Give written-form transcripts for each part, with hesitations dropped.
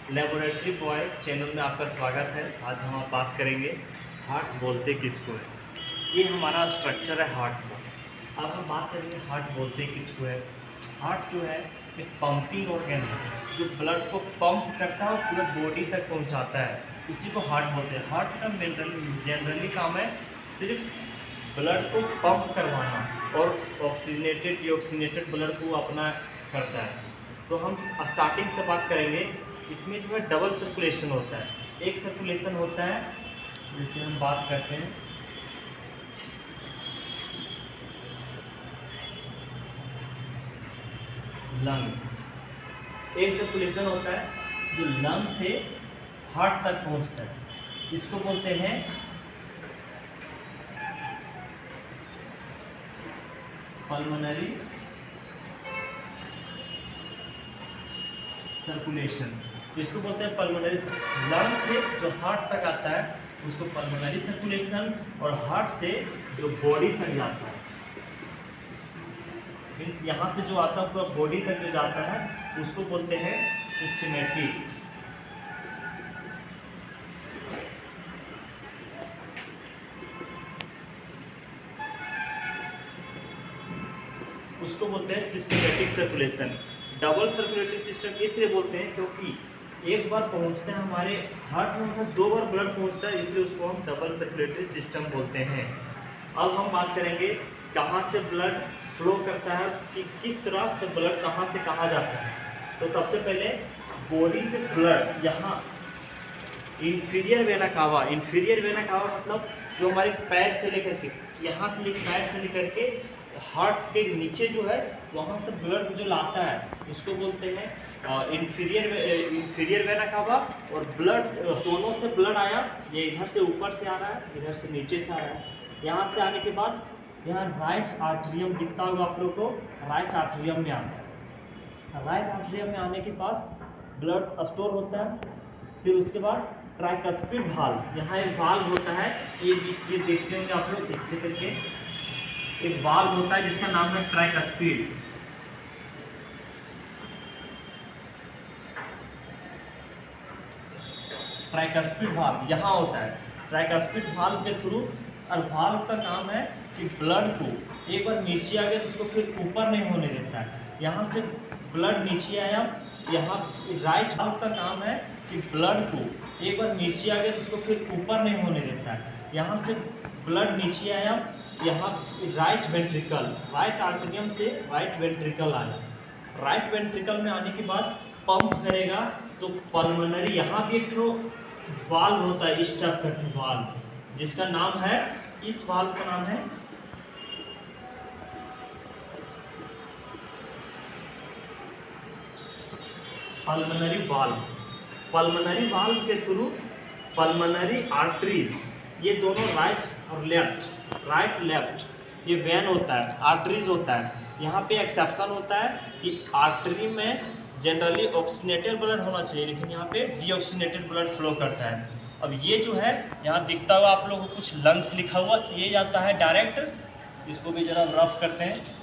Laboratory boy channel में आपका स्वागत है। आज हम बात करेंगे हार्ट बोलते किसको है। ये हमारा स्ट्रक्चर है हार्ट का। अब हम बात करेंगे हार्ट बोलते किसको है। हार्ट जो है एक पंपिंग ऑर्गन है जो ब्लड को पंप करता है और पूरे बॉडी तक पहुंचाता है, उसी को हार्ट बोलते हैं। हार्ट का जनरली काम है सिर्फ ब्लड को पंप करवाना और ऑक्सीजनेटेड डीऑक्सीजनेटेड ब्लड को अपना करता है। तो हम स्टार्टिंग से बात करेंगे। इसमें जो है डबल सर्कुलेशन होता है। एक सर्कुलेशन होता है, जैसे हम बात करते हैं लंग्स। एक सर्कुलेशन होता है जो लंग से हार्ट तक पहुंचता है, इसको बोलते हैं पल्मोनरी सर्कुलेशन। तो इसको बोलते हैं पल्मोनरी। लंग से जो हार्ट तक आता है उसको पल्मोनरी सर्कुलेशन, और हार्ट से जो बॉडी तक जाता है, मीन्स यहाँ से जो आता है पूरा बॉडी तक जो जाता है उसको बोलते हैं सिस्टमेटिक। उसको बोलते हैं systematic circulation. Double circulatory system इसलिए बोलते हैं क्योंकि एक बार पहुंचता है हमारे हार्ट में, मतलब 2 बार ब्लड पहुंचता है, इसलिए उसको हम डबल सर्कुलेटरी सिस्टम बोलते हैं। अब हम बात करेंगे कहाँ से ब्लड फ्लो करता है, कि किस तरह से ब्लड कहाँ से कहाँ जाता है। तो सबसे पहले बॉडी से ब्लड यहाँ inferior vena cava. Inferior vena cava मतलब जो हमारे पैर से लेकर के, यहाँ से पैर से लेकर के हार्ट के नीचे जो है वहाँ से ब्लड जो लाता है उसको बोलते हैं इंफीरियर वेना कावा। और ब्लड दोनों से ब्लड आया, ये इधर से ऊपर से आ रहा है, इधर से नीचे से आ रहा है। यहाँ से आने के बाद यहाँ राइट आर्टरियम दिखता होगा आप लोग को, राइट आर्टरियम में आता है। राइट आर्टरियम में आने के पास ब्लड स्टोर होता है। फिर उसके बाद ट्राइकस्पिड वाल्व, यहाँ एक वाल्व होता है, ये देखते होंगे आप लोग, इससे करके एक वाल्व होता है जिसका नाम है ट्राइकस्पिड। ट्राइकस्पिड वाल्व यहाँ होता है। ट्राइकस्पिड वाल्व के थ्रू, और वाल्व का काम है कि ब्लड को एक बार नीचे आ गया तो उसको फिर ऊपर नहीं होने देता है। यहाँ से ब्लड नीचे आया, यहाँ राइट वाल्व का काम है कि ब्लड को एक बार नीचे आ गया तो उसको फिर ऊपर नहीं होने देता है। यहाँ से ब्लड नीचे आया, यहाँ राइट वेंट्रिकल, राइट आर्टरियम से राइट वेंट्रिकल आया। राइट वेंट्रिकल में आने के बाद पंप करेगा तो पल्मोनरी, यहाँ भी एक तो वाल्व होता है इस टाइप का वाल्व, जिसका नाम है, इस वाल्व का नाम है पल्मोनरी वाल्व। पल्मोनरी वाल्व के थ्रू पल्मोनरी आर्टरीज, ये दोनों राइट और लेफ्ट, राइट लेफ्ट, ये वेन होता है, आर्टरीज होता है। यहाँ पे एक्सेप्शन होता है कि आर्टरी में जनरली ऑक्सीजनेटेड ब्लड होना चाहिए, लेकिन यहाँ पे डीऑक्सीजनेटेड ब्लड फ्लो करता है। अब ये जो है यहाँ दिखता हुआ आप लोगों को कुछ लंग्स लिखा हुआ, ये जाता है डायरेक्ट, इसको भी जरा रफ करते हैं।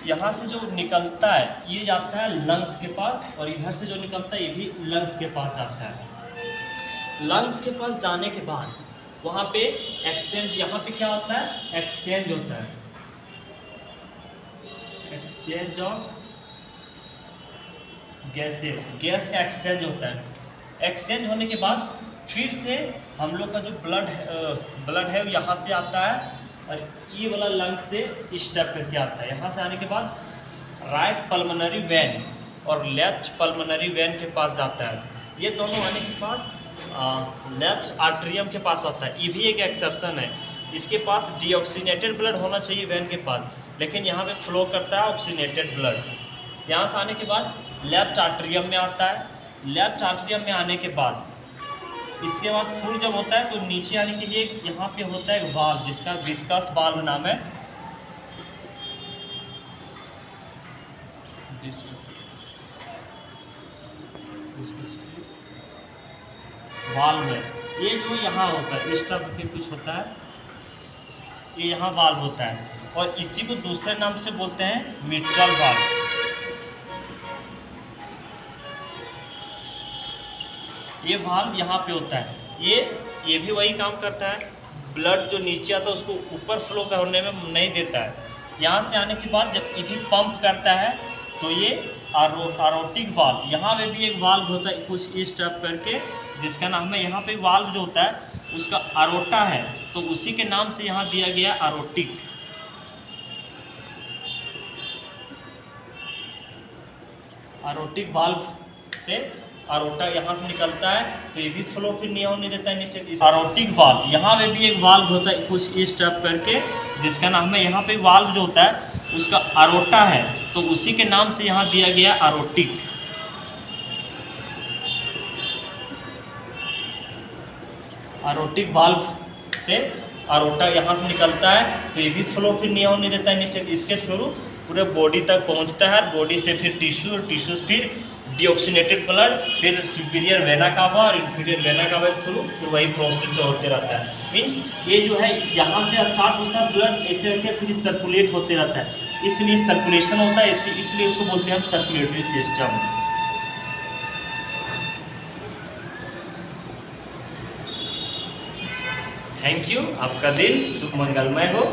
यहाँ से जो निकलता है ये जाता है लंग्स के पास, और इधर से जो निकलता है ये भी लंग्स के पास जाता है। लंग्स के पास जाने के बाद वहाँ पे एक्सचेंज, यहाँ पे क्या होता है, एक्सचेंज होता है, एक्सचेंज ऑफ गैसेस, गैस का एक्सचेंज होता है। एक्सचेंज होने के बाद फिर से हम लोग का जो ब्लड है वो यहाँ से आता है, और ये वाला लंग से स्टेप करके आता है। यहाँ से आने के बाद राइट पल्मोनरी वेन और लेफ्ट पल्मोनरी वेन के पास जाता है। ये दोनों आने के पास लेफ्ट आर्टरियम के पास आता है। ये भी एक एक्सेप्शन है, इसके पास डीऑक्सीजनेटेड ब्लड होना चाहिए वेन के पास, लेकिन यहाँ पे फ्लो करता है ऑक्सीजनेटेड ब्लड। यहाँ से आने के बाद लेफ्ट आर्टरियम में आता है। लेफ्ट आर्टरियम में आने के बाद इसके बाद फुल जब होता है तो नीचे आने के लिए यहाँ पे होता है एक वाल्व, जिसका विस्कस वाल्व नाम है, वाल्व है। ये जो यहाँ होता है इस तरह के कुछ होता है, ये यहाँ वाल्व होता है, और इसी को दूसरे नाम से बोलते हैं मिट्रल वाल्व। ये वाल्व यहाँ पे होता है, ये भी वही काम करता है, ब्लड जो नीचे आता है उसको ऊपर फ्लो करने में नहीं देता है। यहाँ से आने के बाद जब ये भी पंप करता है तो ये एरोटिक वाल्व, यहाँ पे भी एक वाल्व होता है कुछ इस टाइप करके, जिसका नाम है, यहाँ पे वाल्व जो होता है उसका एरोटा है, तो उसी के नाम से यहाँ दिया गया एरोटिक। एरोटिक वाल्व से एरोटा यहाँ से निकलता है तो ये भी फ्लो फिर नहीं होने देता है नीचे। एरोटिक वाल्व, यहाँ पे भी एक वाल्व होता है कुछ इस टाइप करके, जिसका नाम है, यहाँ पे वाल्व जो होता है उसका एरोटा है, तो उसी के नाम से यहाँ दिया गया एरोटिक। एरोटिक वाल्व से एरोटा यहाँ से निकलता है तो ये भी फ्लो फिर नहीं होने देता है नीचे, इसके थ्रू पूरे बॉडी तक पहुँचता है, बॉडी से फिर टिश्यू और टिश्यूज फिर डीऑक्सीनेटेड ब्लड, फिर सुपीरियर वेना कावा और इंफीरियर वेना कावा के थ्रू फिर वही प्रोसेस होते रहता है। मीन्स ये जो है यहाँ से स्टार्ट होता है ब्लड, ऐसे करके फिर सर्कुलेट होते रहता है, इसलिए सर्कुलेशन होता है, इसलिए उसको बोलते हैं हम सर्कुलेटरी सिस्टम। थैंक यू, आपका दिन शुभ मंगलमय हो।